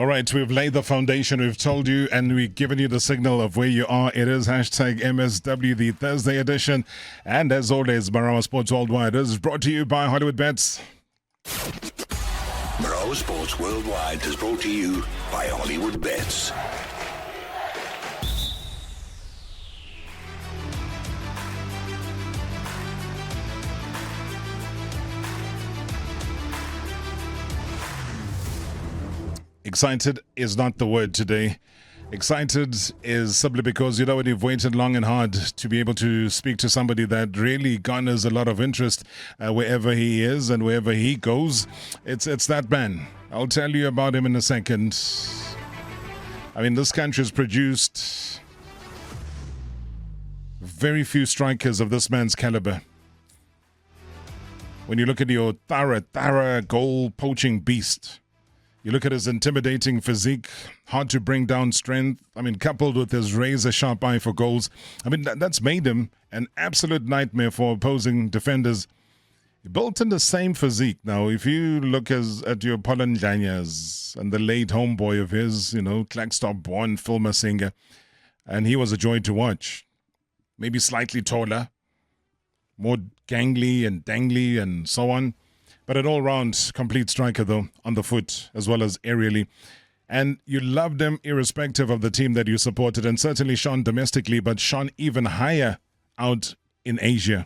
All right, we've laid the foundation, we've told you, and we've given you the signal of where you are. It is hashtag MSW, the Thursday edition. And as always, Marawa Sports Worldwide is brought to you by Hollywood Bets. Marawa Sports Worldwide is brought to you by Hollywood Bets. Excited is not the word today. Excited is simply because, you know, when you've waited long and hard to be able to speak to somebody that really garners a lot of interest wherever he is and wherever he goes. It's that man. I'll tell you about him in a second. I mean, this country has produced very few strikers of this man's caliber. When you look at your thorough goal poaching beast, you look at his intimidating physique, hard to bring down strength. I mean, coupled with his razor-sharp eye for goals. I mean, that's made him an absolute nightmare for opposing defenders. He built in the same physique. Now, if you look at your Paulo Ndlanyas and the late homeboy of his, you know, Clackstop-born Phil Masinga, and he was a joy to watch. Maybe slightly taller, more gangly and dangly and so on. But an all-round complete striker, though, on the foot as well as aerially. And you loved him irrespective of the team that you supported, and certainly shone domestically, but shone even higher out in Asia.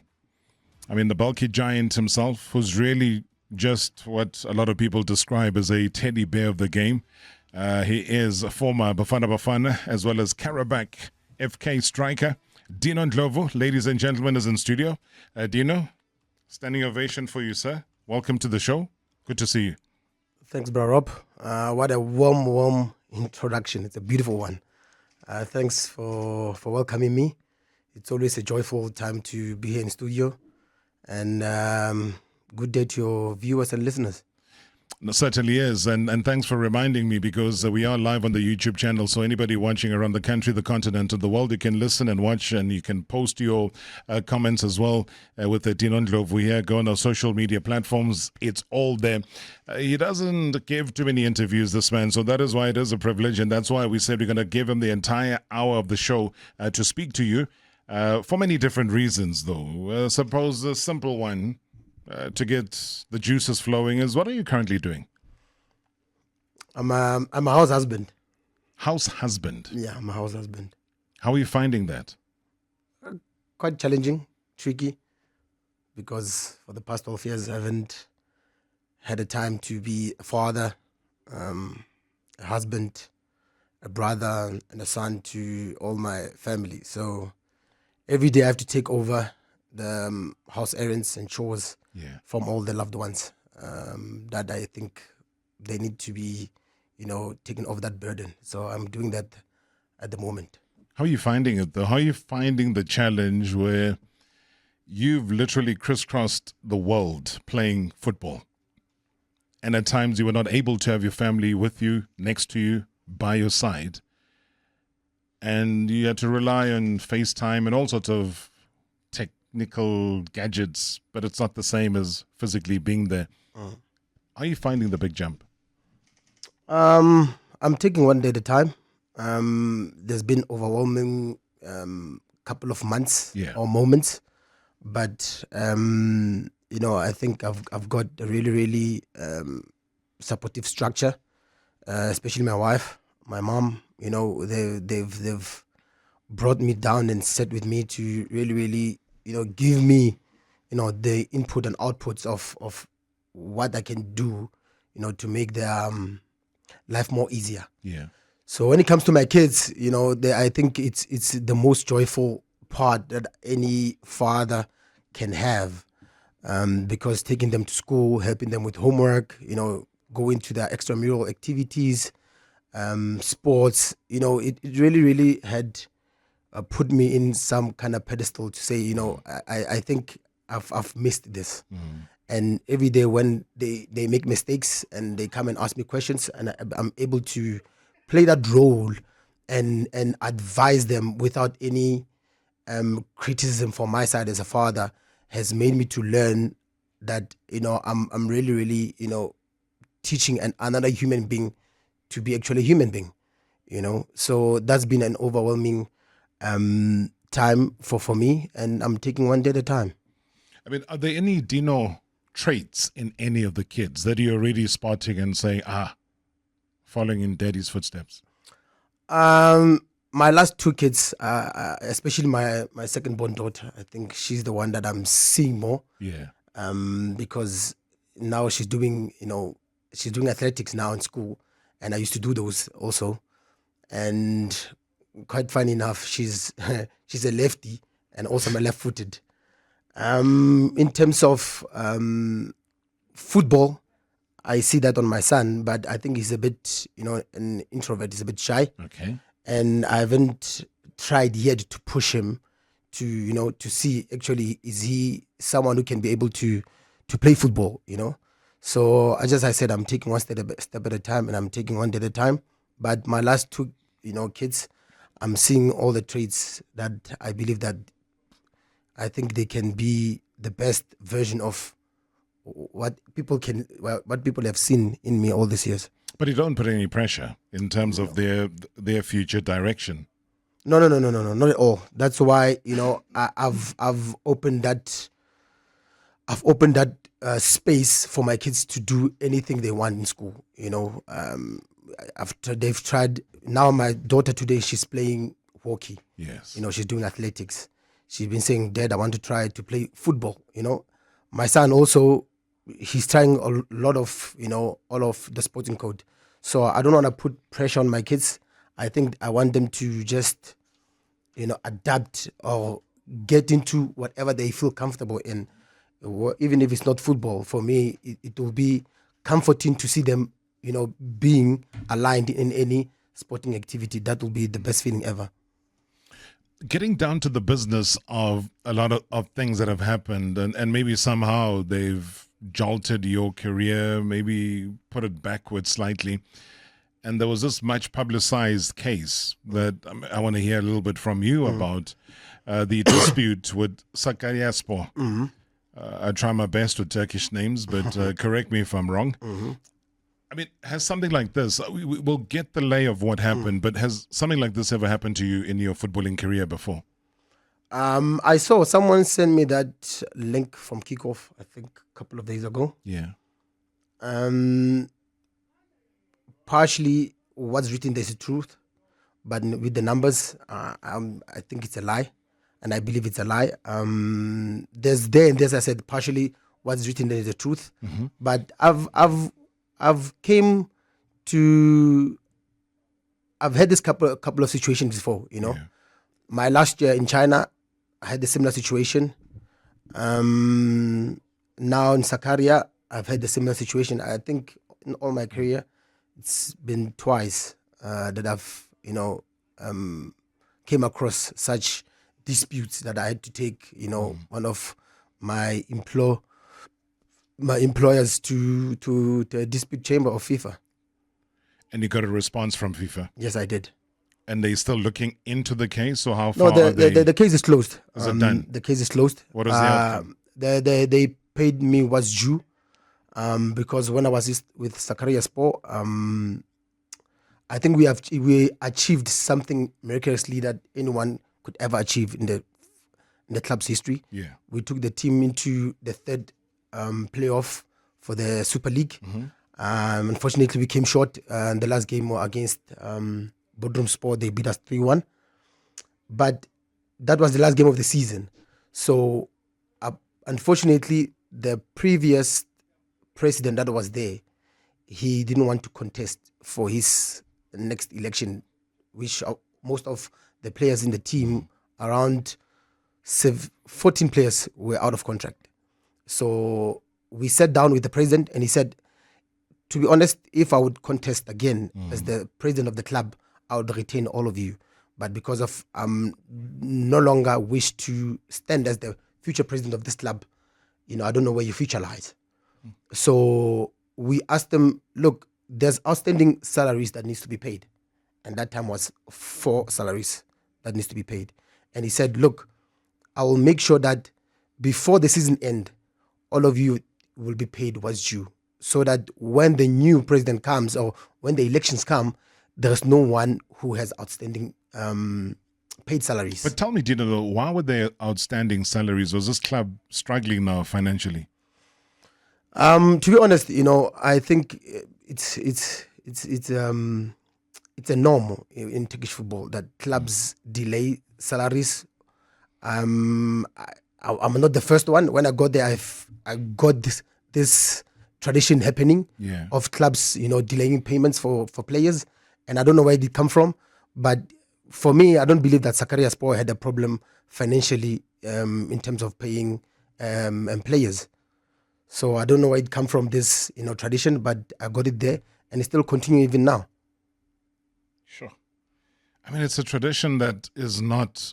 I mean, the bulky giant himself, who's really just what a lot of people describe as a teddy bear of the game. He is a former Bafana Bafana as well as Qarabag FK striker. Dino Ndlovu, ladies and gentlemen, is in studio. Dino, standing ovation for you, sir. Welcome to the show. Good to see you. Thanks, bro Rob. What a warm introduction. It's a beautiful one. Thanks for welcoming me. It's always a joyful time to be here in studio. And good day to your viewers and listeners. It certainly is, and thanks for reminding me, because we are live on the YouTube channel, so anybody watching around the country, the continent, and the world, you can listen and watch, and you can post your comments as well with the Dino Ndlovu here. Go on our social media platforms, it's all there. He doesn't give too many interviews, this man, so that is why it is a privilege, and that's why we said we're going to give him the entire hour of the show to speak to you for many different reasons, though. Suppose a simple one. To get the juices flowing is, what are you currently doing? I'm a house husband. House husband? Yeah, I'm a house husband. How are you finding that? Quite challenging, tricky, because for the past 12 years I haven't had a time to be a father, a husband, a brother, and a son to all my family. So every day I have to take over the house errands and chores from all the loved ones that I think they need to be, taking off that burden. So I'm doing that at the moment. How are you finding it, though? How are you finding the challenge where you've literally crisscrossed the world playing football, and at times you were not able to have your family with you, next to you, by your side, and you had to rely on FaceTime and all sorts of technical gadgets, but it's not the same as physically being there. Are you finding the big jump? I'm taking one day at a time. There's been overwhelming couple of months or moments, but I think I've got a really supportive structure, especially my wife, my mom. They've brought me down and sat with me to really give me, the input and outputs of what I can do, to make their life more easier. Yeah. So when it comes to my kids, I think it's the most joyful part that any father can have, because taking them to school, helping them with homework, going to their extramural activities, sports, it really had put me in some kind of pedestal to say, I think I've missed this. And every day when they make mistakes and they come and ask me questions, and I'm able to play that role and advise them without any criticism from my side as a father, has made me to learn that I'm really teaching another human being to be actually a human being, So that's been an overwhelming time for me, and I'm taking one day at a time. I mean, are there any Dino traits in any of the kids that you're already spotting and saying, following in daddy's footsteps? My last two kids, especially my second born daughter, I think she's the one that I'm seeing more. Yeah. Because now she's doing athletics now in school, and I used to do those also. And quite funny enough, she's she's a lefty and also my left-footed. In terms of football, I see that on my son, but I think he's a bit, an introvert. He's a bit shy. Okay. And I haven't tried yet to push him to see actually, is he someone who can be able to play football, So I said, I'm taking one step at a time, and I'm taking one day at a time. But my last two, kids, I'm seeing all the traits that I believe that I think they can be the best version of what people have seen in me all these years. But you don't put any pressure in terms of their future direction. No, not at all. That's why I've opened that. Space for my kids to do anything they want in school. After they've tried. Now my daughter today, she's playing hockey. Yes. She's doing athletics. She's been saying, Dad, I want to try to play football. My son also, he's trying a lot of, all of the sporting code. So I don't want to put pressure on my kids. I think I want them to just, adapt or get into whatever they feel comfortable in. Even if it's not football, for me, it will be comforting to see them, being aligned in any sporting activity. That will be the best feeling ever. Getting down to the business of a lot of things that have happened, and maybe somehow they've jolted your career, maybe put it backwards slightly. And there was this much publicized case that I want to hear a little bit from you about, the dispute with Sakaryaspor. Mm-hmm. I try my best with Turkish names, but correct me if I'm wrong. Mm-hmm. I mean, has something like this, we'll get the lay of what happened, but has something like this ever happened to you in your footballing career before? I saw someone send me that link from Kickoff, I think a couple of days ago. Yeah. Partially what's written there is the truth, but with the numbers, I think it's a lie, and I believe it's a lie. There's as I said, partially what's written there is the truth, but I've had this couple of situations before, Yeah. My last year in China, I had a similar situation. Now in Sakarya, I've had a similar situation. I think in all my career, it's been twice that I've, came across such disputes that I had to take, one of my employers to a dispute chamber of FIFA. And you got a response from FIFA? Yes, I did. And they're still looking into the case, or how far No, are they? the case is closed. Is it done? The case is closed. What is the outcome? They paid me what's due, because when I was with Sakaryaspor, I think we achieved something miraculously that anyone could ever achieve in the club's history. Yeah. We took the team into the third playoff for the Super League. Unfortunately, we came short. The last game against Bodrum Sport, they beat us 3-1. But that was the last game of the season. So, unfortunately, the previous president that was there, he didn't want to contest for his next election, which most of the players in the team, around 14 players, were out of contract. So we sat down with the president, and he said, to be honest, if I would contest again as the president of the club, I would retain all of you. But because of no longer wish to stand as the future president of this club, I don't know where your future lies. So we asked them, look, there's outstanding salaries that needs to be paid. And that time was 4 salaries that needs to be paid. And he said, look, I will make sure that before the season end, all of you will be paid what's due. so that when the new president comes or when the elections come, there's no one who has outstanding paid salaries. But tell me, Dino, why were there outstanding salaries? Was this club struggling now financially? To be honest, I think it's a norm in Turkish football that clubs delay salaries. I'm not the first one. When I got there, I got this tradition happening of clubs, delaying payments for players, and I don't know where it did come from. But for me, I don't believe that Sakaryaspor had a problem financially in terms of paying players. So I don't know where it come from, this tradition, but I got it there, and it still continue even now. Sure. I mean, it's a tradition that is not.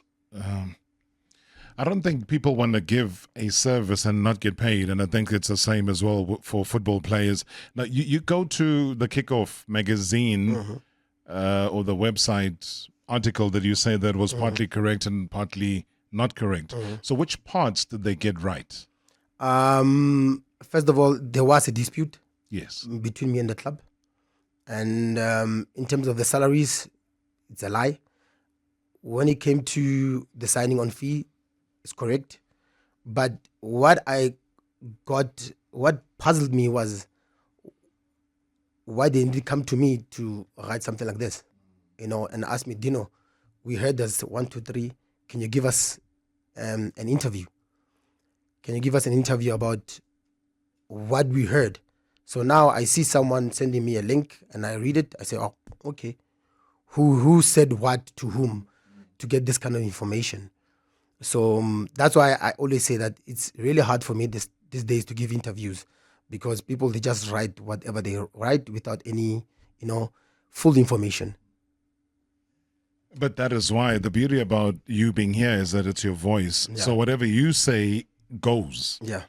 I don't think people want to give a service and not get paid, and I think it's the same as well for football players. Now, you go to the Kickoff magazine or the website article that you say that was partly correct and partly not correct. So which parts did they get right? First of all, there was a dispute between me and the club. And in terms of the salaries, it's a lie. When it came to the signing on fee, it's correct. But what puzzled me was why they didn't come to me to write something like this, and ask me, Dino, we heard there's 1, 2, 3. Can you give us an interview? Can you give us an interview about what we heard? So now I see someone sending me a link and I read it. I say, oh, okay. Who said what to whom to get this kind of information? So that's why I always say that it's really hard for me these days to give interviews, because people, they just write whatever they write without any, full information. But that is why the beauty about you being here is that it's your voice. Yeah. So whatever you say goes. Yeah.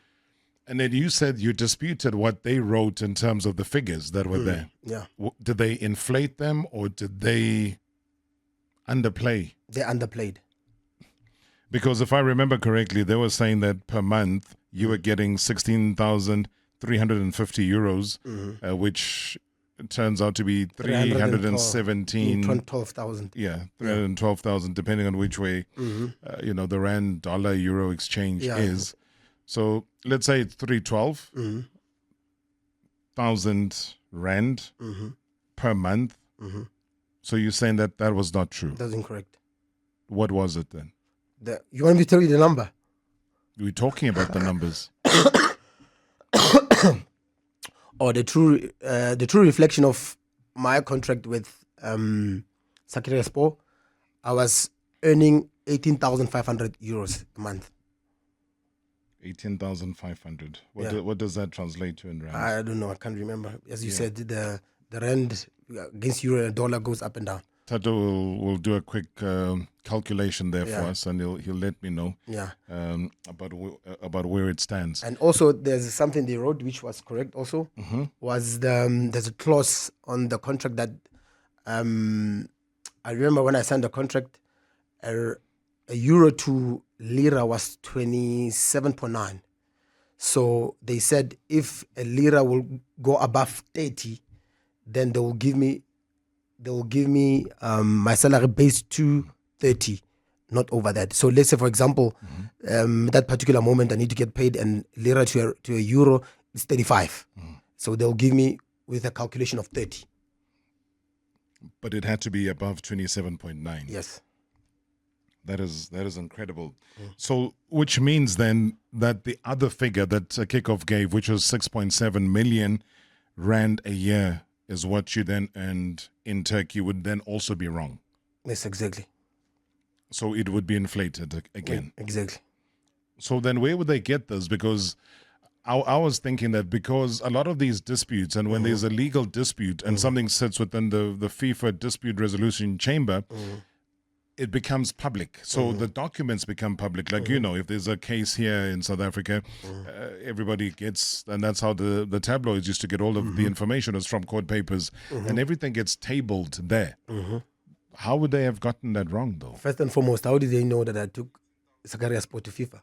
And then you said you disputed what they wrote in terms of the figures that were there. Yeah. Did they inflate them or did they underplay? They underplayed. Because if I remember correctly, they were saying that per month you were getting 16,350 euros, which turns out to be 312,000. Yeah, 312,000, depending on which way, the rand, dollar, euro exchange is. So let's say it's 312,000 rand per month. So you're saying that was not true? That's incorrect. What was it then? You want me to tell you the number? We're talking about the numbers. Or the true reflection of my contract with Sakaryaspor, I was earning 18,500 euros a month. 18,500. What does that translate to in rand? I don't know. I can't remember. As you said, the rand against euro and dollar goes up and down. Tato will do a quick calculation there for us, and he'll let me know about where it stands. And also, there's something they wrote which was correct. Also, was there's a clause on the contract that I remember when I signed the contract, a euro to lira was 27.9. So they said if a lira will go above 30, then they will give me my salary based to 30, not over that. So let's say, for example, that particular moment I need to get paid, and lira to a euro is 35. So they'll give me with a calculation of 30. But it had to be above 27.9. Yes. That is incredible. So, which means then that the other figure that Kickoff gave, which was 6.7 million rand a year, is what you then earned in Turkey, would then also be wrong. Yes, exactly. So it would be inflated again. Exactly. So then where would they get this? Because I was thinking that because a lot of these disputes, and when there's a legal dispute and something sits within the FIFA dispute resolution chamber, it becomes public. So the documents become public. Like, if there's a case here in South Africa, everybody gets, and that's how the tabloids used to get all of the information, is from court papers, and everything gets tabled there. How would they have gotten that wrong, though? First and foremost, how did they know that I took Sakaryaspor to FIFA?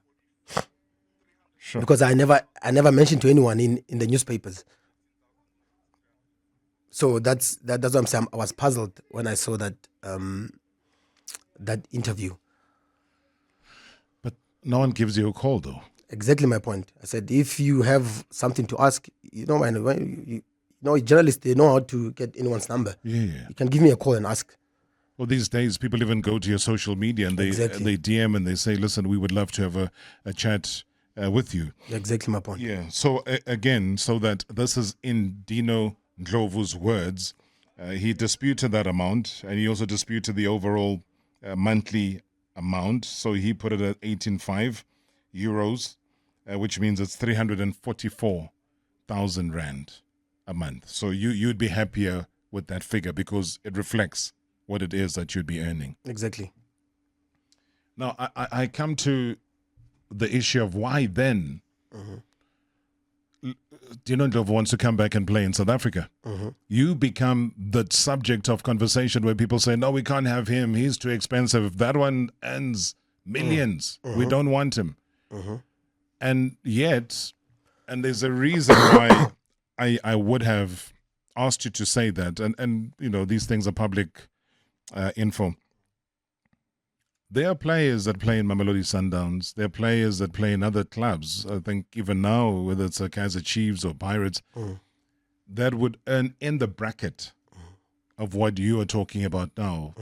Sure. Because I never mentioned to anyone in the newspapers. So that's what I'm saying. I was puzzled when I saw that that interview. But no one gives you a call, though. Exactly my point. I said, if you have something to ask, journalists, they know how to get anyone's number. Yeah. You can give me a call and ask. Well, these days, people even go to your social media and they DM and they say, listen, we would love to have a chat with you. Exactly my point. Yeah. So, again, so that this is in Dino Ndlovu's words, he disputed that amount, and he also disputed the overall monthly amount. So he put it at 18.5 euros, which means it's 344,000 rand a month. So you'd be happier with that figure because it reflects what it is that you'd be earning. Exactly. Now, I come to the issue of why then Dino Ndlovu wants to come back and play in South Africa. You become the subject of conversation where people say, no, we can't have him. He's too expensive. That one earns millions. We don't want him. And yet, and there's a reason why I would have asked you to say that. And these things are public info. There are players that play in Mamelodi Sundowns. There are players that play in other clubs. I think even now, whether it's Kaizer Chiefs or Pirates, that would earn in the bracket of what you are talking about now.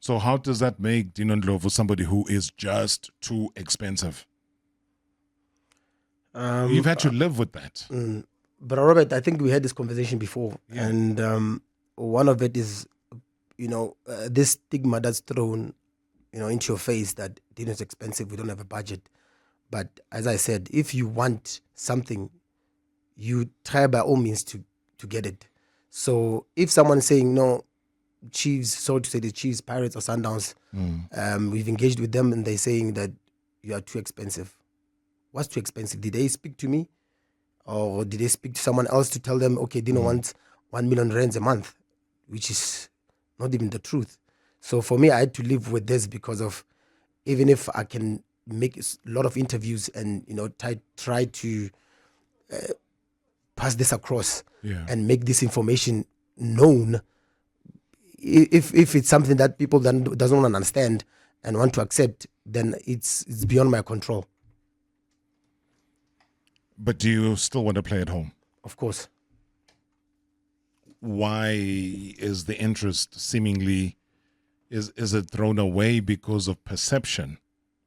So how does that make Dino Ndlovu somebody who is just too expensive? You've had to live with that. But Robert, I think we had this conversation before. Yeah. And one of it is, this stigma that's thrown into your face that Dino's expensive, we don't have a budget. But as I said, if you want something, you try by all means to get it. So if someone's saying, no, Chiefs, so to say the Chiefs, Pirates or Sundowns, we've engaged with them and they're saying that you are too expensive. What's too expensive? Did they speak to me? Or did they speak to someone else to tell them, okay, Dino wants 1 million rands a month, which is not even the truth. So for me, I had to live with this because of, even if I can make a lot of interviews and try to pass this across and make this information known, if it's something that people then doesn't want to understand and want to accept, then it's beyond my control. But do you still want to play at home? Of course. Why is the interest seemingly, is it thrown away because of perception?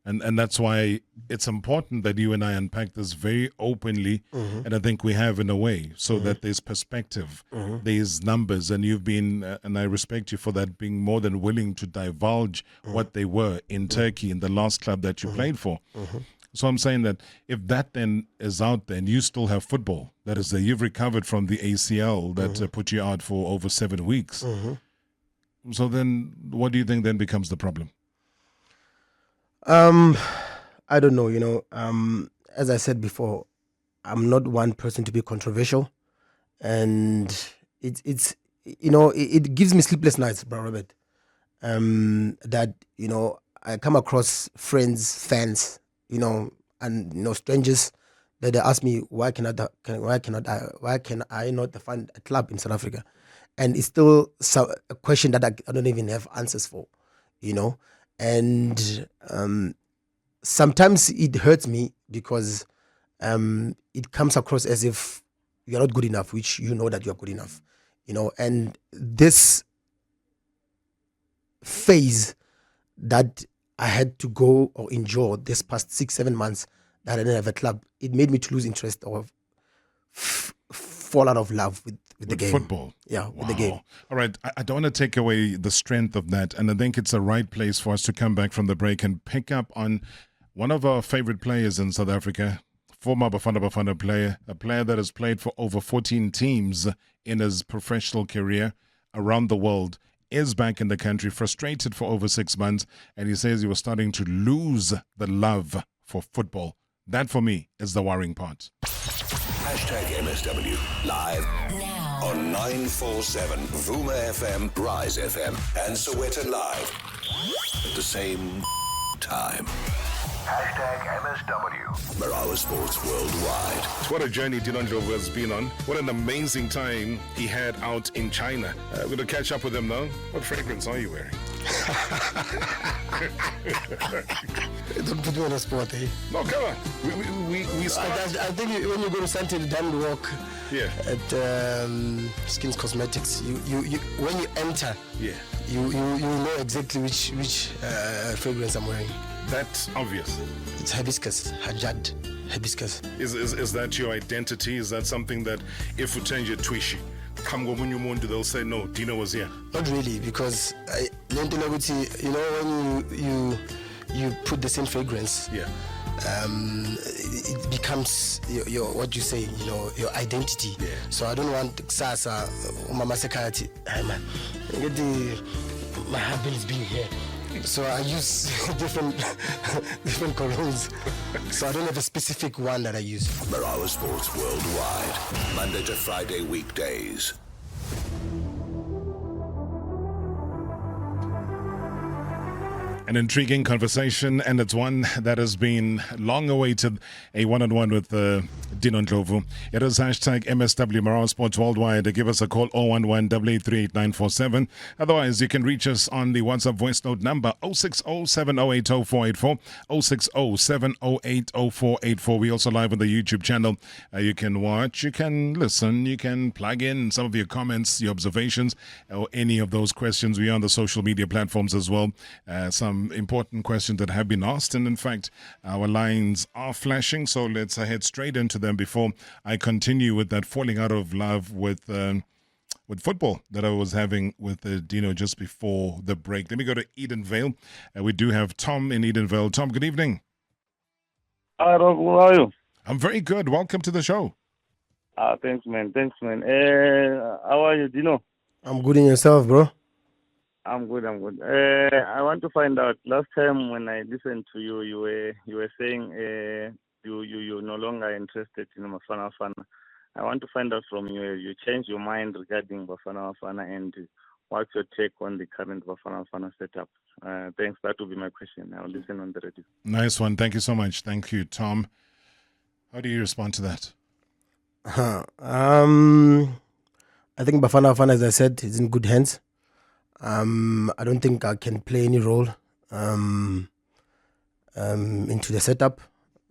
And that's why it's important that you and I unpack this very openly, and I think we have in a way, so that there's perspective, there's numbers, and you've been, and I respect you for that, being more than willing to divulge what they were in Turkey in the last club that you played for. So I'm saying that if that then is out there and you still have football, that is that you've recovered from the ACL that put you out for over 7 weeks. So then what do you think then becomes the problem? I don't know, as I said before, I'm not one person to be controversial, and it gives me sleepless nights, bro, Robert, that, I come across friends, fans, and strangers that they ask me why can I not find a club in South Africa, and it's still a question that I don't even have answers for, and sometimes it hurts me because it comes across as if you're not good enough, which you know that you're good enough, and this phase that I had to go or endure this past 6-7 months that I didn't have a club, it made me to lose interest or fall out of love with the game. Football. Yeah, with the game. All right, I don't want to take away the strength of that, and I think it's the right place for us to come back from the break and pick up on one of our favorite players in South Africa, former Bafana player, a player that has played for over 14 teams in his professional career around the world, is back in the country, frustrated for over 6 months, and he says he was starting to lose the love for football. That, for me, is the worrying part. #MSW live now on 947 Vuma FM, Rise FM, and Soweto Live at the same time. MSW. Marawa Sports Worldwide. What a journey Dino Ndlovu has been on. What an amazing time he had out in China. We're going to catch up with him now. What fragrance are you wearing? Don't put me on the spot, eh? No, come on. We start. I think when you go to something down the walk Yeah. at Skins Cosmetics, you when you enter, Yeah. you know exactly which fragrance I'm wearing. That's obvious. It's hibiscus, Hajad hibiscus. Is that your identity? Is that something that if we change it twishi, come go when you want to, they'll say no, Dino was here. Not really, because when you put the same fragrance, Yeah. it becomes your what you say, your identity. Yeah. So I don't want Sasa Mama Sakaryaspor. Hey man, my husband is being here. So I use different colognes. So I don't have a specific one that I use. Marawa Sports Worldwide. Monday to Friday weekdays. An intriguing conversation, and it's one that has been long awaited. A one-on-one with Dino Ndlovu. It is hashtag MSW Marawa Sports Worldwide. Give us a call 011-883-8947. Otherwise, you can reach us on the WhatsApp voice note number 060-708-0484, 060-708-0484. We also live on the YouTube channel. You can watch, you can listen, you can plug in some of your comments, your observations, or any of those questions. We are on the social media platforms as well. Some important questions that have been asked, and in fact our lines are flashing, so let's head straight into them before I continue with that falling out of love with football that I was having with Dino just before the break. Let me go to Edenvale. We do have Tom in Edenvale. Tom, good evening. Hi, Rob. How are you? I'm very good. Welcome to the show. Thanks, man. How are you, Dino? I'm good in yourself, bro. I'm good. I want to find out. Last time when I listened to you, you were saying you're no longer interested in Bafana Bafana. I want to find out from you. You changed your mind regarding Bafana Bafana, and what's your take on the current Bafana Bafana setup? Thanks. That will be my question. I'll listen on the radio. Nice one. Thank you so much. Thank you, Tom. How do you respond to that? I think Bafana Bafana, as I said, is in good hands. I don't think I can play any role into the setup.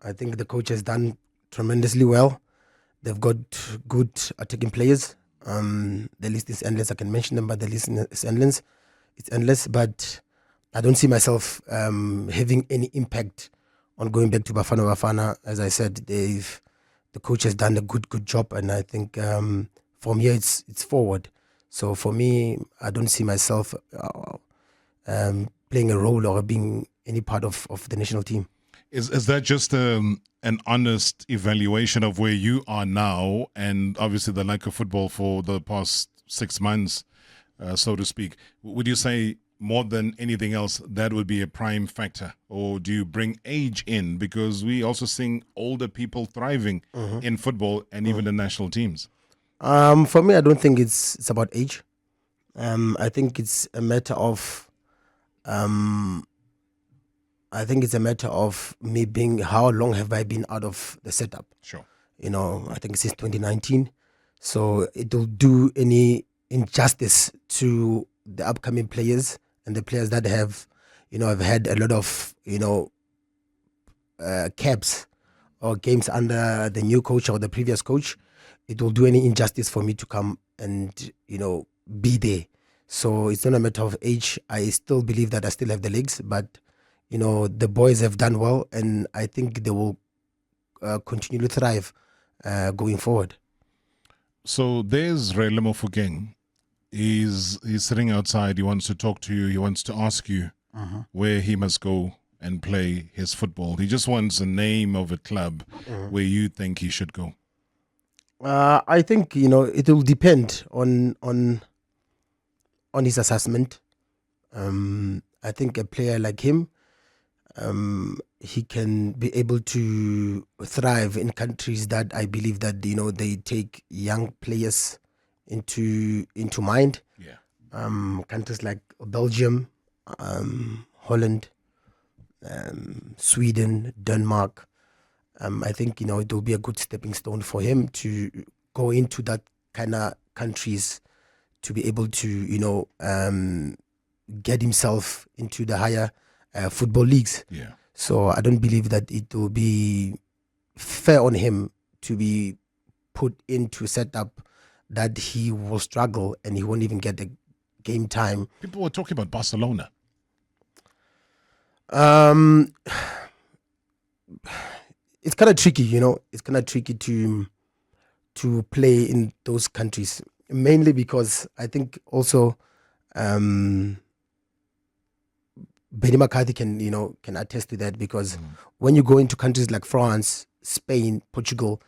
I think the coach has done tremendously well. They've got good attacking players. The list is endless. I can mention them, but the list is endless. It's endless, but I don't see myself having any impact on going back to Bafana Bafana. As I said, the coach has done a good job, and I think from here it's forward. So for me, I don't see myself playing a role or being any part of the national team. Is that just an honest evaluation of where you are now, and obviously the lack of football for the past 6 months, so to speak? Would you say more than anything else that would be a prime factor, or do you bring age in, because we also seeing older people thriving in football and even the national teams? For me, I don't think it's about age. I think it's a matter of me being, how long have I been out of the setup? Sure. I think since 2019. So it will do any injustice to the upcoming players and the players that have had a lot of caps or games under the new coach or the previous coach. It will do any injustice for me to come and be there. So it's not a matter of age. I still believe that I still have the legs, but the boys have done well, and I think they will continue to thrive going forward. So there's Relemo Fugeng. He's sitting outside. He wants to talk to you. He wants to ask you where he must go and play his football. He just wants a name of a club where you think he should go. I think it will depend on his assessment. I think a player like him, he can be able to thrive in countries that I believe that they take young players into mind. Yeah. Countries like Belgium, Holland, Sweden, Denmark. I think it will be a good stepping stone for him to go into that kind of countries to be able to get himself into the higher football leagues. Yeah. So I don't believe that it will be fair on him to be put into a setup that he will struggle and he won't even get the game time. People were talking about Barcelona. It's kind of tricky, It's kind of tricky to play in those countries, mainly because I think also Benny McCarthy can attest to that, because when you go into countries like France, Spain, Portugal,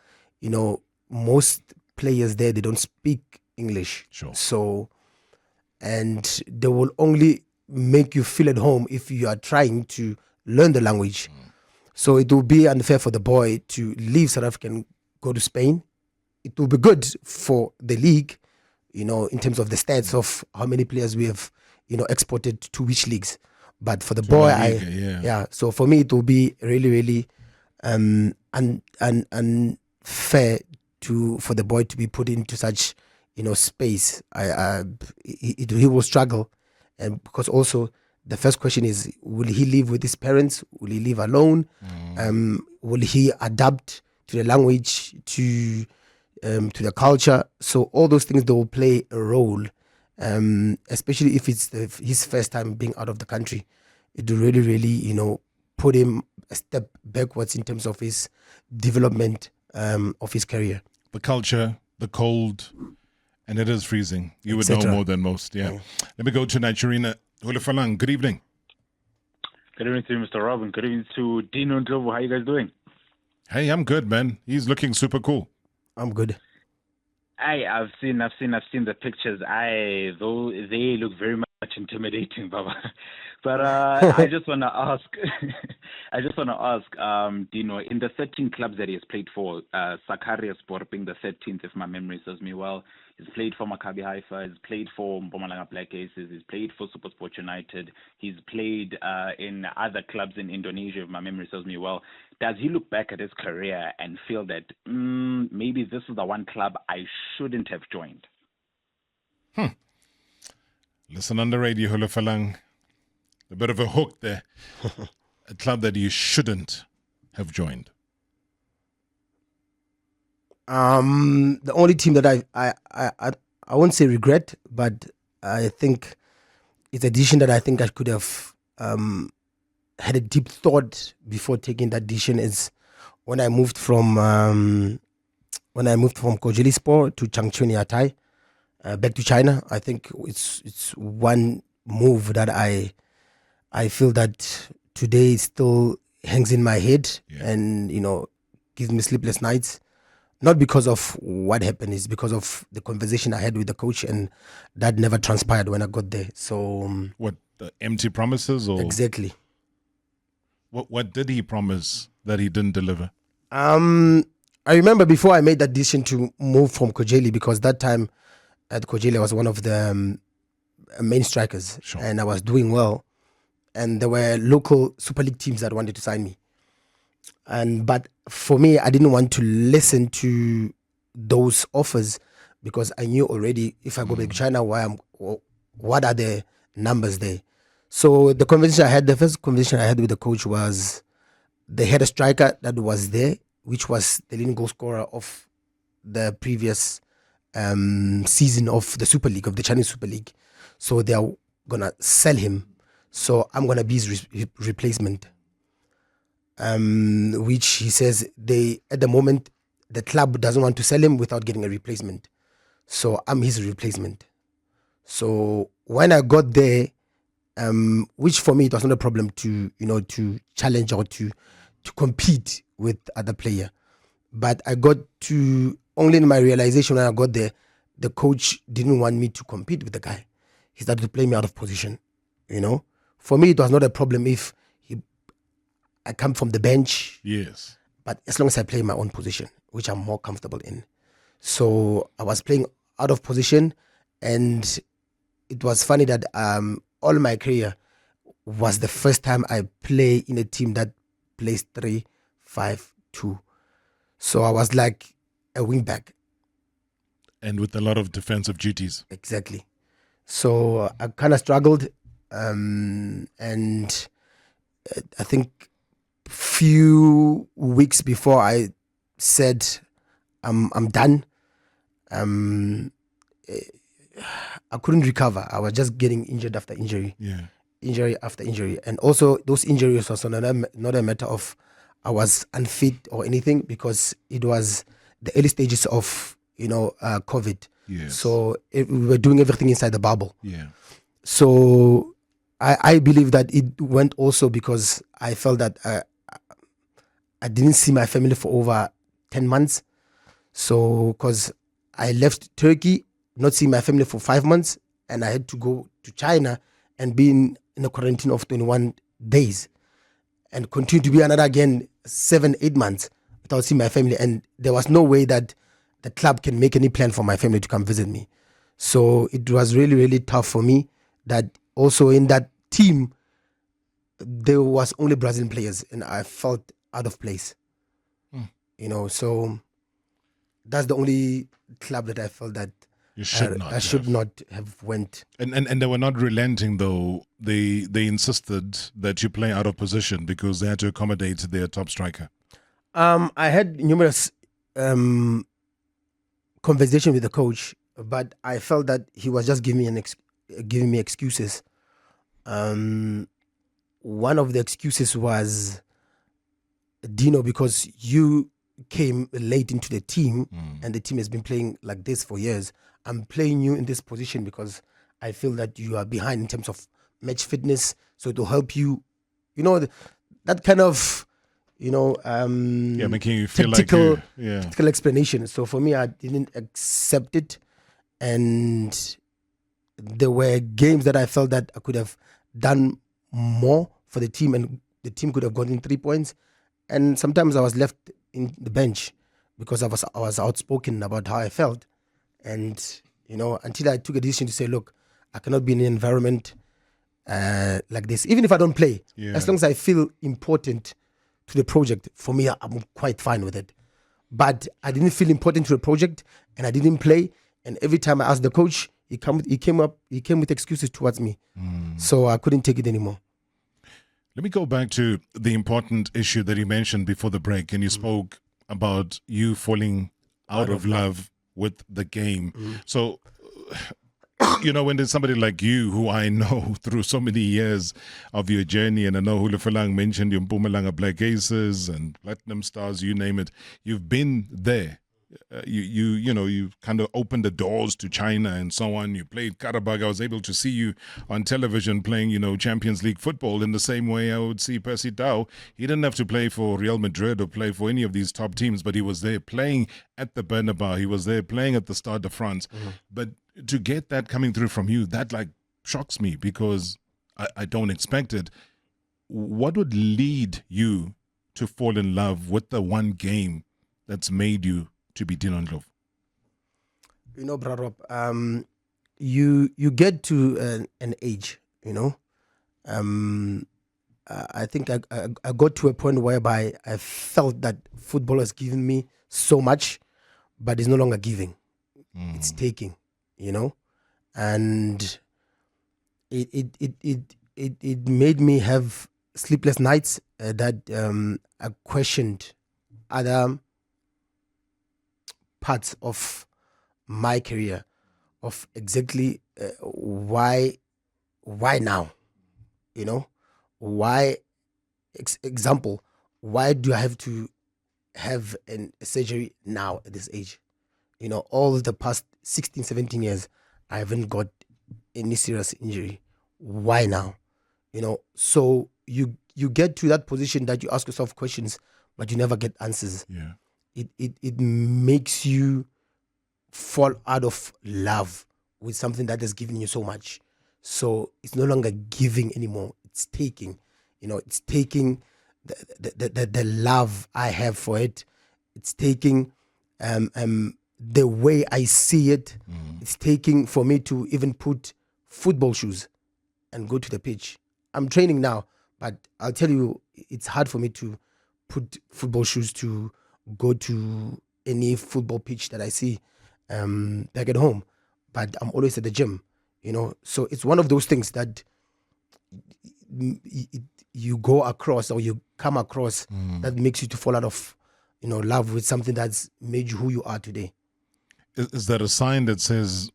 most players there, they don't speak English. Sure. So, and they will only make you feel at home if you are trying to learn the language. So it will be unfair for the boy to leave South Africa and go to Spain. It will be good for the league, in terms of the stats of how many players we have, exported to which leagues. But for the boy, So for me, it will be really, really unfair for the boy to be put into such, space. He will struggle, and because also the first question is, will he live with his parents? Will he live alone? Will he adapt to the language, to the culture? So all those things, they will play a role, especially if it's his first time being out of the country. It will really, really, put him a step backwards in terms of his development of his career. The culture, the cold, and it is freezing. You would know more than most. Yeah. Let me go to Nigerina. Hulufalang, good evening. Good evening to you, Mr. Robin. Good evening to Dino Ndlovu. How you guys doing? Hey, I'm good, man. He's looking super cool. I'm good. I've seen the pictures. Though they look very much intimidating, Baba. But I just want to ask, Dino, in the 13 clubs that he has played for, Sakaryaspor being the 13th, if my memory serves me well, he's played for Maccabi Haifa, he's played for Mpumalanga Black Aces, he's played for SuperSport United, he's played in other clubs in Indonesia, if my memory serves me well. Does he look back at his career and feel that maybe this is the one club I shouldn't have joined? Listen on the radio, Hulufalang. A bit of a hook there. A club that you shouldn't have joined. The only team that I won't say regret, but I think it's a decision that I think I could have had a deep thought before taking that decision, is when I moved from Sakaryaspor to Changchun Yatai, back to China. I think it's one move that I feel that today still hangs in my head, and gives me sleepless nights. Not because of what happened, it's because of the conversation I had with the coach, and that never transpired when I got there. So what, empty promises, or exactly? What did he promise that he didn't deliver? I remember before I made that decision to move from Kojeli, because that time at Kojeli I was one of the main strikers, and I was doing well. And there were local Super League teams that wanted to sign me. But for me, I didn't want to listen to those offers, because I knew already if I go back to China, what are the numbers there? So the first conversation I had with the coach was, they had a striker that was there, which was the leading goal scorer of the previous season of the Super League, of the Chinese Super League. So they are going to sell him. So I'm going to be his replacement. Which he says at the moment, the club doesn't want to sell him without getting a replacement. So I'm his replacement. So when I got there, which for me, it was not a problem to challenge or to compete with other player. But I got to, only in my realization when I got there, the coach didn't want me to compete with the guy. He started to play me out of position, For me, it was not a problem if I come from the bench. Yes. But as long as I play my own position, which I'm more comfortable in. So I was playing out of position, and it was funny that all my career, was the first time I play in a team that plays 3-5-2. So I was like a wing back. And with a lot of defensive duties. Exactly. So I kind of struggled, and I think few weeks before I said I'm done. I couldn't recover. I was just getting injured after injury. Yeah. Injury after injury. And also those injuries was not a matter of I was unfit or anything, because it was the early stages of, COVID. Yes. So we were doing everything inside the bubble. Yeah. So I believe that it went also because I felt that I didn't see my family for over 10 months. So because I left Turkey, not seeing my family for 5 months, and I had to go to China and be in a quarantine of 21 days and continue to be another again 7-8 months without seeing my family. And there was no way that the club can make any plan for my family to come visit me. So it was really, really tough for me that also in that team, there was only Brazilian players and I felt out of place. So that's the only club that I felt that You should not. I should not have went. And they were not relenting though. They insisted that you play out of position because they had to accommodate their top striker. I had numerous conversation with the coach, but I felt that he was just giving me excuses. One of the excuses was, Dino, because you came late into the team and the team has been playing like this for years. I'm playing you in this position because I feel that you are behind in terms of match fitness. So to help you, that kind of, making you feel tactical, like tactical explanation. So for me, I didn't accept it. And there were games that I felt that I could have done more for the team and the team could have gotten 3 points. And sometimes I was left in the bench because I was outspoken about how I felt. And, until I took a decision to say, look, I cannot be in an environment like this. Even if I don't play, as long as I feel important to the project, for me, I'm quite fine with it. But I didn't feel important to the project and I didn't play. And every time I asked the coach, he came with excuses towards me. So I couldn't take it anymore. Let me go back to the important issue that you mentioned before the break, and you spoke about you falling out of love with the game. So, when there's somebody like you, who I know through so many years of your journey, and I know Hule Falang mentioned your Mpumalanga Black Aces and Platinum Stars, you name it, you've been there. You kind of opened the doors to China and so on. You played Qarabag. I was able to see you on television playing, Champions League football in the same way I would see Percy Tau. He didn't have to play for Real Madrid or play for any of these top teams, but he was there playing at the Bernabeu. He was there playing at the Stade de France. But to get that coming through from you, that shocks me because I don't expect it. What would lead you to fall in love with the one game that's made you to be Dino Ndlovu? Brother Rob, you get to an age, I think I got to a point whereby I felt that football has given me so much, but it's no longer giving. It's taking, and it made me have sleepless nights that I questioned other parts of my career, of exactly why now, why example, why do I have to have a surgery now at this age? All the past 16-17 years I haven't got any serious injury. Why now? So you get to that position that you ask yourself questions but you never get answers. It makes you fall out of love with something that has given you so much. So it's no longer giving anymore. It's taking. It's taking the love I have for it. It's taking the way I see it. It's taking for me to even put football shoes and go to the pitch. I'm training now, but I'll tell you, it's hard for me to put football shoes to go to any football pitch that I see back at home. But I'm always at the gym, So it's one of those things that you go across or you come across that makes you to fall out of, love with something that's made you who you are today. Is that a sign that says,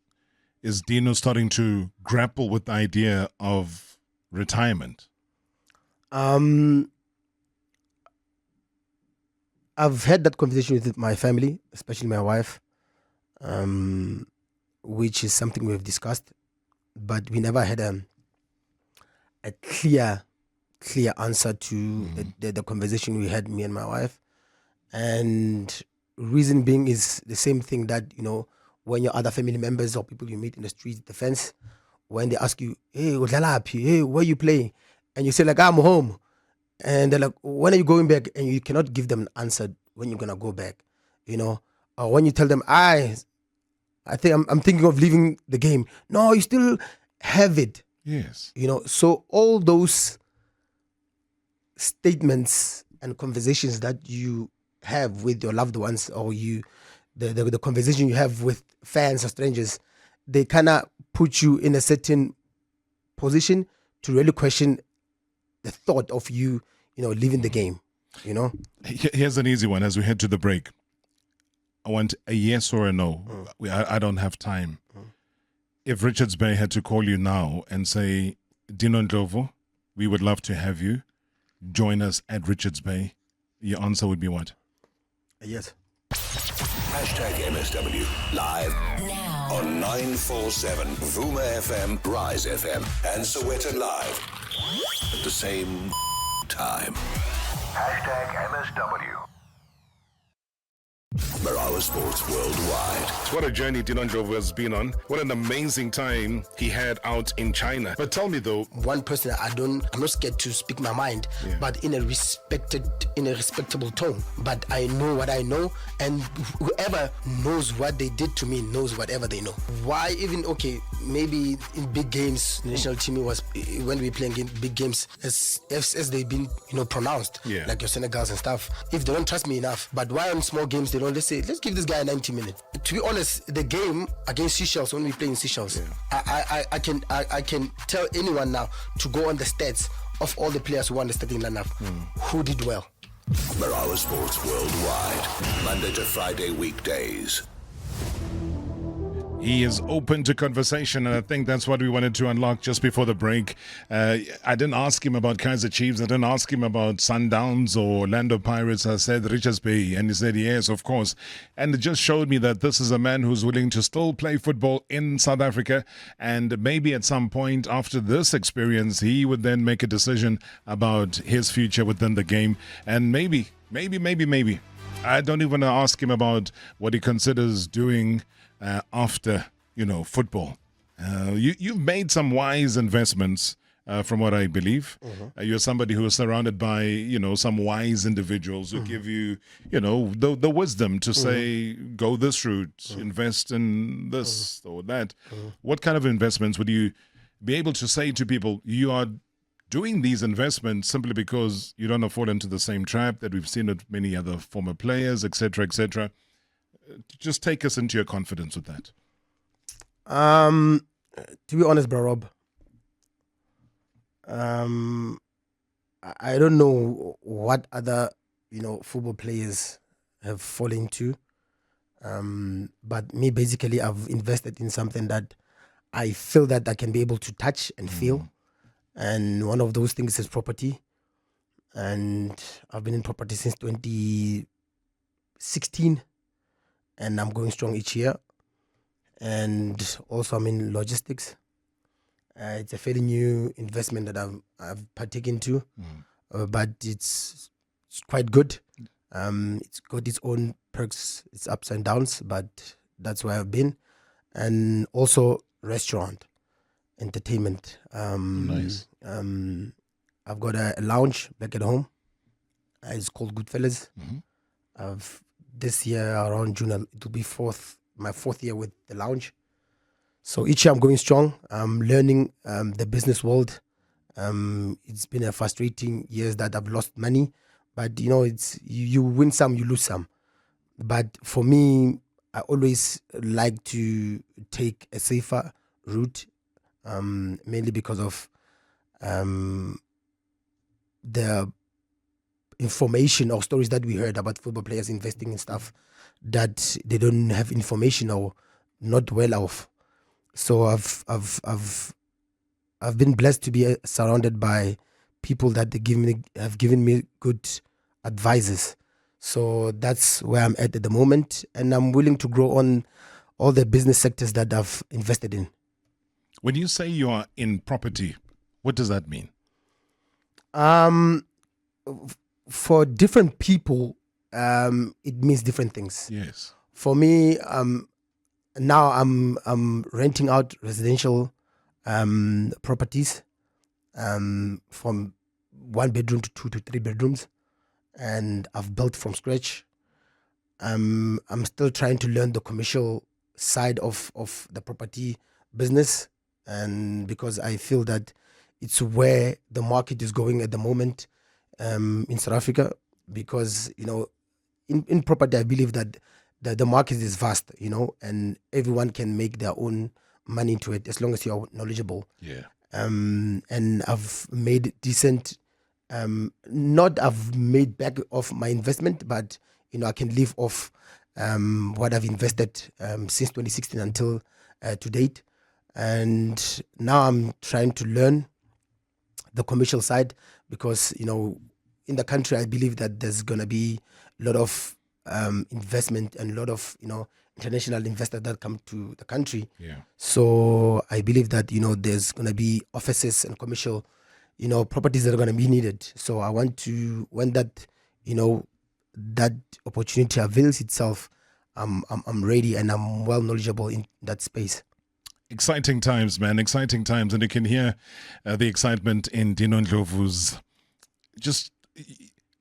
is Dino starting to grapple with the idea of retirement? I've had that conversation with my family, especially my wife, which is something we've discussed, but we never had a clear answer to the conversation we had, me and my wife. And reason being is the same thing that, when your other family members or people you meet in the street, the fence, when they ask you, hey, Udlalapi, hey, where are you playing? And you say, like, I'm home. And they're like, when are you going back? And you cannot give them an answer when you're going to go back, Or when you tell them, I think I'm thinking of leaving the game. No, you still have it. Yes. So all those statements and conversations that you have with your loved ones, or the conversation you have with fans or strangers, they kind of put you in a certain position to really question the thought of you, leaving the game, Here's an easy one as we head to the break. I want a yes or a no. I don't have time. If Richards Bay had to call you now and say, Dino Ndlovu, we would love to have you join us at Richards Bay, your answer would be what? Yes. #MSW live Now. on 947 Vuma FM, Rise FM, and Soweto Live at the same time. #MSW. Marawa Sports Worldwide. What a journey Dino Ndlovu has been on. What an amazing time he had out in China. But tell me though, One person I'm not scared to speak my mind, but in a respectable tone. But I know what I know, and whoever knows what they did to me knows whatever they know. Why even, maybe in big games, the national team was, when we playing in big games, as they've been, pronounced, like your Senegals and stuff. If they don't trust me enough, but why on small games they don't, let's say, let's give this guy 90 minutes. To be honest, the game against Seychelles, when we play in Seychelles, I can tell anyone now to go on the stats of all the players who won the starting lineup, who did well. Marawa Sports Worldwide, Monday to Friday weekdays. he is open to conversation, and I think that's what we wanted to unlock just before the break. I didn't ask him about Kaizer Chiefs. I didn't ask him about Sundowns or Orlando Pirates. I said Richards Bay, and he said yes, of course. And it just showed me that this is a man who's willing to still play football in South Africa, and maybe at some point after this experience, he would then make a decision about his future within the game. And maybe, I don't even ask him about what he considers doing after, football. You've made some wise investments, from what I believe. You're somebody who is surrounded by, some wise individuals who give you, the wisdom to say, go this route, invest in this or that. What kind of investments would you be able to say to people, you are doing these investments simply because you don't want to fall into the same trap that we've seen with many other former players, etc., etc.? Just take us into your confidence with that. To be honest, bro, Rob, I don't know what other football players have fallen into, but me basically I've invested in something that I feel that I can be able to touch and feel, and one of those things is property, and I've been in property since 2016. And I'm going strong each year. And also I'm in logistics. It's a fairly new investment that I've partaken to, but it's quite good. It's got its own perks, its ups and downs, but that's where I've been. And also restaurant, entertainment. Nice. I've got a lounge back at home. It's called Goodfellas. This year around June, it will be my fourth year with the lounge. So each year I'm going strong. I'm learning the business world. It's been a frustrating years that I've lost money, but it's you win some, you lose some. But for me, I always like to take a safer route, mainly because of the information or stories that we heard about football players investing in stuff that they don't have information or not well off. So I've been blessed to be surrounded by people that have given me good advices. So that's where I'm at the moment, and I'm willing to grow on all the business sectors that I've invested in. When you say you are in property, what does that mean? For different people, it means different things. Yes. For me, now I'm renting out residential properties, from 1 bedroom to 2 to 3 bedrooms, and I've built from scratch. I'm still trying to learn the commercial side of the property business, and because I feel that it's where the market is going at the moment, in South Africa, because in property I believe that the market is vast, and everyone can make their own money into it as long as you're knowledgeable. Yeah. And I've made decent, not I've made back off my investment, but I can live off what I've invested since 2016 until to date. And now I'm trying to learn the commercial side, because in the country I believe that there's gonna be a lot of investment and a lot of international investors that come to the country. Yeah. So I believe that there's gonna be offices and commercial properties that are gonna be needed. So I want to, when that that opportunity avails itself, I'm ready and I'm well knowledgeable in that space. Exciting times, man. Exciting times. And you can hear the excitement in Dino Ndlovu's. Just,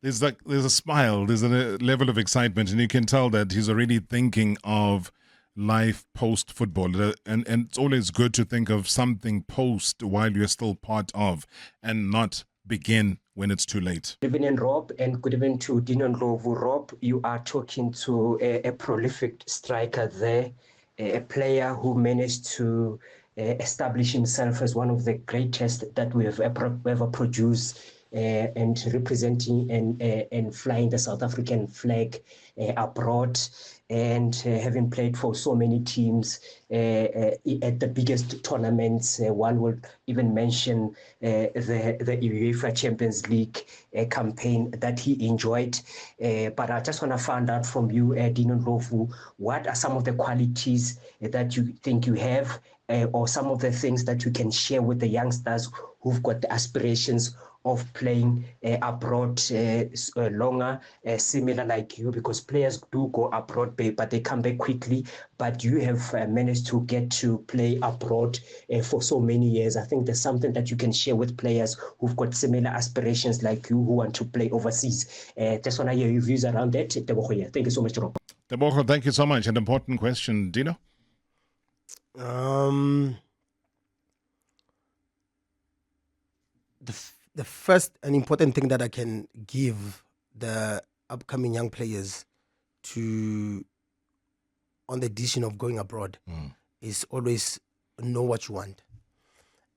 there's a smile, there's a level of excitement, and you can tell that he's already thinking of life post football. And it's always good to think of something post while you're still part of, and not begin when it's too late. Good evening, Rob, and good evening to Dino Ndlovu. Rob, you are talking to a prolific striker there, a player who managed to establish himself as one of the greatest that we have ever produced, and representing and flying the South African flag abroad, and having played for so many teams at the biggest tournaments. One would even mention the UEFA Champions League campaign that he enjoyed. But I just want to find out from you, Dino Ndlovu, what are some of the qualities that you think you have, or some of the things that you can share with the youngsters who've got the aspirations of playing abroad longer, similar like you, because players do go abroad, but they come back quickly. But you have managed to get to play abroad for so many years. I think there's something that you can share with players who've got similar aspirations like you, who want to play overseas. Just want to hear your views around that. Thank you so much, Rob. Tebogo, thank you so much. An important question, Dino. The first and important thing that I can give the upcoming young players on the decision of going abroad is always know what you want,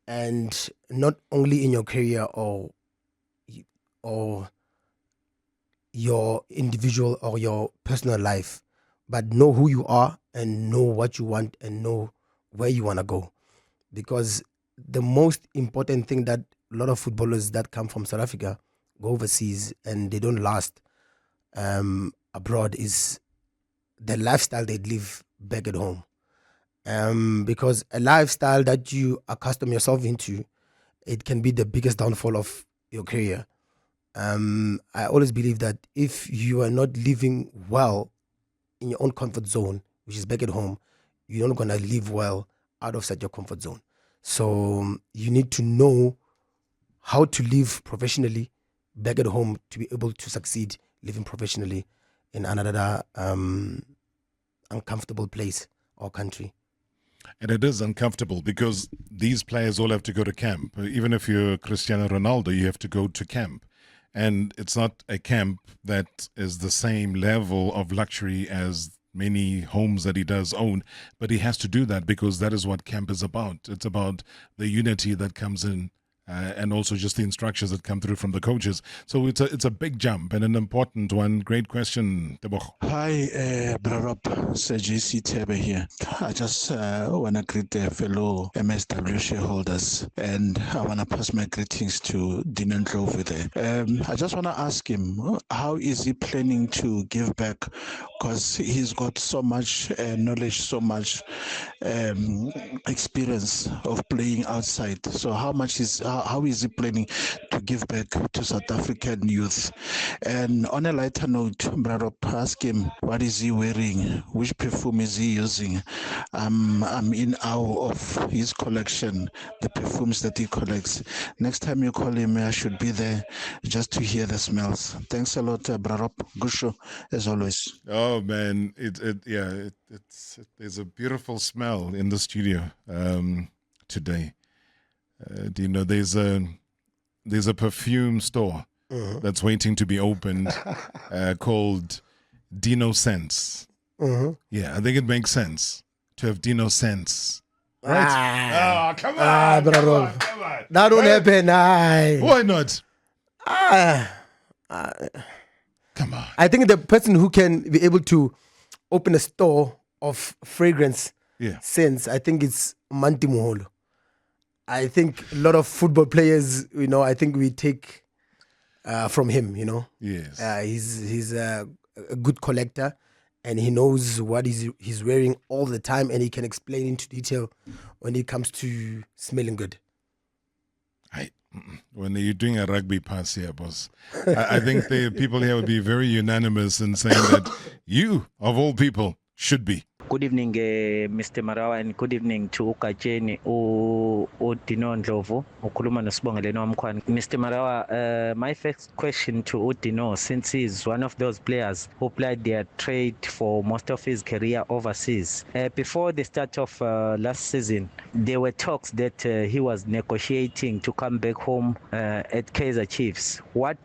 and not only in your career or your individual or your personal life, but know who you are and know what you want and know where you want to go. Because the most important thing that a lot of footballers that come from South Africa go overseas and they don't last abroad is the lifestyle they live back at home. Because a lifestyle that you accustom yourself into, it can be the biggest downfall of your career. I always believe that if you are not living well in your own comfort zone, which is back at home, you're not going to live well out of such a comfort zone. So you need to know how to live professionally back at home to be able to succeed living professionally in another uncomfortable place or country. And it is uncomfortable because these players all have to go to camp. Even if you're Cristiano Ronaldo, you have to go to camp. And it's not a camp that is the same level of luxury as many homes that he does own. But he has to do that because that is what camp is about. It's about the unity that comes in. And also just the instructions that come through from the coaches. So it's a big jump and an important one. Great question, Tebogo. Hi, Brother Sir JC Tebe here. I just want to greet the fellow MSW shareholders, and I want to pass my greetings to Dino Ndlovu there. I just want to ask him, how is he planning to give back? Because he's got so much knowledge, so much experience of playing outside. So how is he planning to give back to South African youth? And on a lighter note, Brother, ask him, what is he wearing? Which perfume is he using? I'm in awe of his collection, the perfumes that he collects. Next time you call him, I should be there just to hear the smells. Thanks a lot, Brother. Good show, as always. Oh man, there's a beautiful smell in the studio today. Do you know there's a perfume store that's waiting to be opened called Dino Sense. Yeah, I think it makes sense to have Dino Sense. Right? Come on, brother. Come on. That don't happen. Why not? Come on. I think the person who can be able to open a store of fragrance scents, I think it's Manti Moholo. I think a lot of football players, I think we take from him, Yes. He's a good collector, and he knows what he's wearing all the time, and he can explain into detail when it comes to smelling good. When you're doing a rugby pass here, boss, I think the people here would be very unanimous in saying that you, of all people, should be. Good evening, Mr. Marawa, and good evening to Ukajeni, Dino Ndlovu, ukhuluma noSibongeleni wamkhwana. Mr. Marawa, my first question to Dino, since he's one of those players who played their trade for most of his career overseas. Before the start of last season, there were talks that he was negotiating to come back home at Kaizer Chiefs. What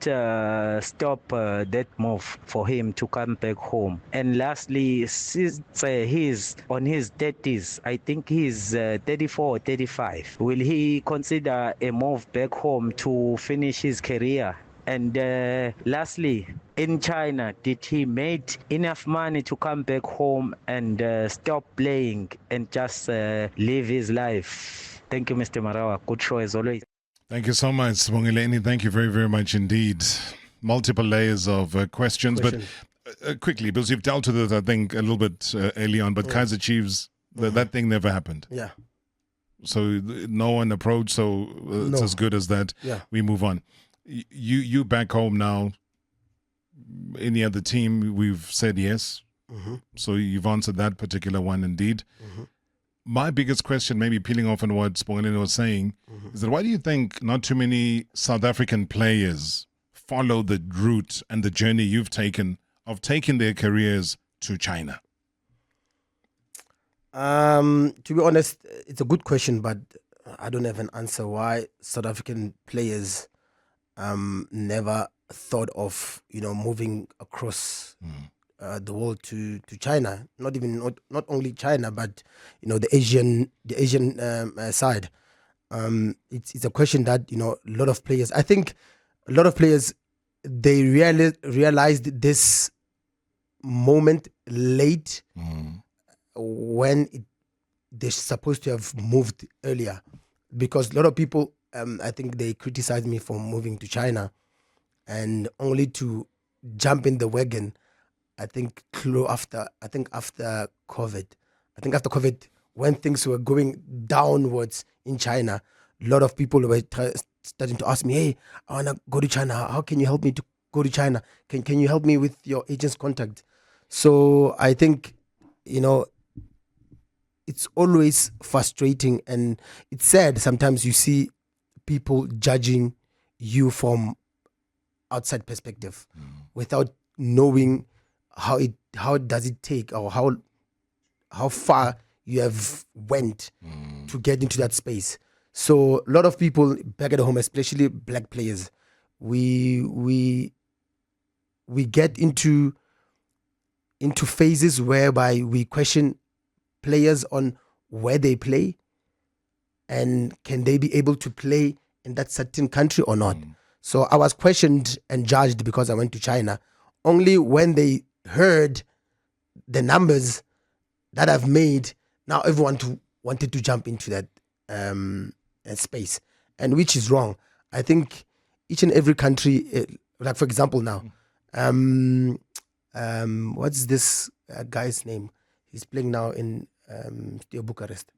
stopped that move for him to come back home? And lastly, since he's on his 30s, I think he's 34 or 35. Will he consider a move back home to finish his career? And lastly, in China, did he make enough money to come back home and stop playing and just live his life? Thank you, Mr. Marawa. Good show as always. Thank you so much, Bongeleni. Thank you very, very much indeed. Multiple layers of questions. But quickly, because you've dealt with it, I think, a little bit early on, but Kaizer Chiefs, that thing never happened. Yeah. So no one approached, so it's as good as that. Yeah. We move on. You back home now. Any other team, we've said yes. So you've answered that particular one indeed. My biggest question, maybe peeling off on what Spongeleni was saying, is that why do you think not too many South African players follow the route and the journey you've taken of taking their careers to China? To be honest, it's a good question, but I don't have an answer why South African players never thought of moving across the world to China. Not only China, but the Asian side. It's a question that a lot of players. I think a lot of players they realized this moment late when they're supposed to have moved earlier, because a lot of people I think they criticized me for moving to China and only to jump in the wagon I think after COVID. I think after COVID, when things were going downwards in China, a lot of people were starting to ask me, hey, I want to go to China. How can you help me to go to China? Can you help me with your agent's contact? So I think, it's always frustrating and it's sad. Sometimes you see people judging you from outside perspective without knowing how does it take or how far you have went to get into that space. So a lot of people back at home, especially black players, we get into phases whereby we question players on where they play and can they be able to play in that certain country or not. So I was questioned and judged because I went to China only when they heard the numbers that I've made. Now everyone wanted to jump into that space, and which is wrong. I think each and every country, like for example now, what's this guy's name? He's playing now in Bucharest.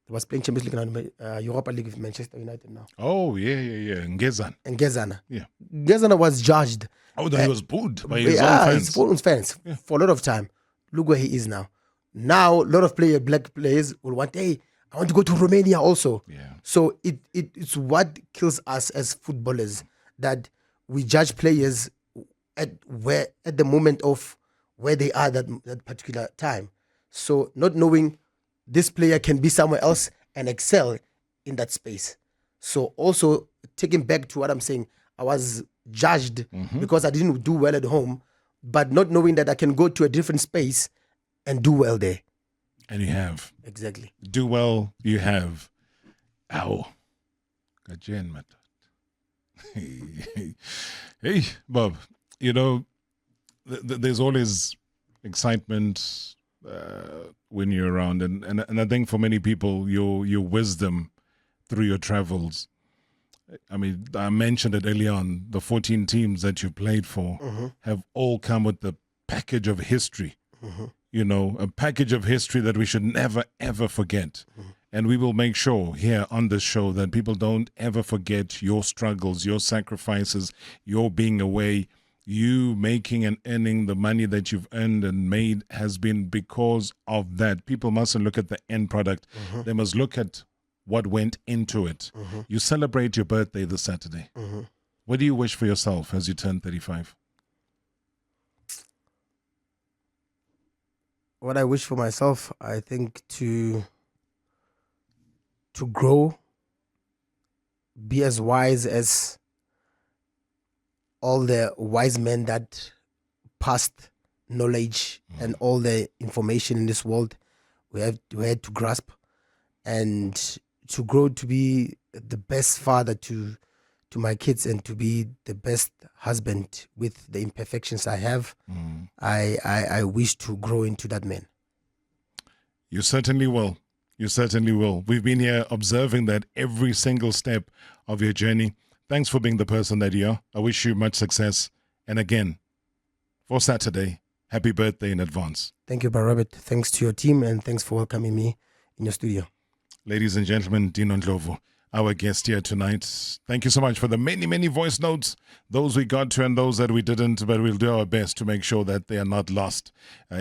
He was playing Champions League now, Europa League with Manchester United now. Oh, yeah. Ngezana. Yeah. Ngezana was judged. Oh, he was booed by his own fans. His own fans for a lot of time. Look where he is now. Now, a lot of black players will want, hey, I want to go to Romania also. Yeah. So it's what kills us as footballers, that we judge players at the moment of where they are that particular time. So not knowing this player can be somewhere else and excel in that space. So also taking back to what I'm saying, I was judged because I didn't do well at home, but not knowing that I can go to a different space and do well there. And you have. Exactly. Do well, you have. Ow. Gajen, man. Hey, Bob, there's always excitement when you're around. And I think for many people, your wisdom through your travels. I mean, I mentioned it early on. The 14 teams that you played for have all come with the package of history. A package of history that we should never, ever forget. And we will make sure here on this show that people don't ever forget your struggles, your sacrifices, your being away, you making and earning the money that you've earned and made has been because of that. People mustn't look at the end product. They must look at what went into it. You celebrate your birthday this Saturday. What do you wish for yourself as you turn 35? What I wish for myself, I think to grow, be as wise as all the wise men that passed knowledge and all the information in this world we had to grasp, and to grow to be the best father to my kids and to be the best husband with the imperfections I have. I wish to grow into that man. You certainly will. You certainly will. We've been here observing that every single step of your journey. Thanks for being the person that you are. I wish you much success. And again, for Saturday, happy birthday in advance. Thank you, Robert. Thanks to your team and thanks for welcoming me in your studio. Ladies and gentlemen, Dino Ndlovu, our guest here tonight. Thank you so much for the many, many voice notes, those we got to and those that we didn't, but we'll do our best to make sure that they are not lost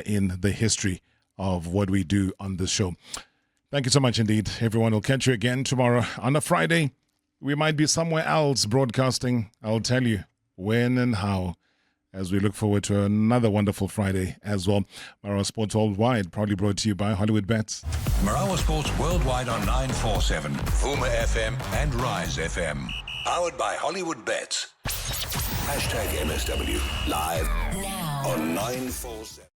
in the history of what we do on this show. Thank you so much indeed. Everyone will catch you again tomorrow on a Friday. We might be somewhere else broadcasting. I'll tell you when and how, as we look forward to another wonderful Friday as well. Marawa Sports Worldwide, proudly brought to you by Hollywood Bets. Marawa Sports Worldwide on 947, Vuma FM and Rise FM. Powered by Hollywood Bets. #MSW. Live now on 947.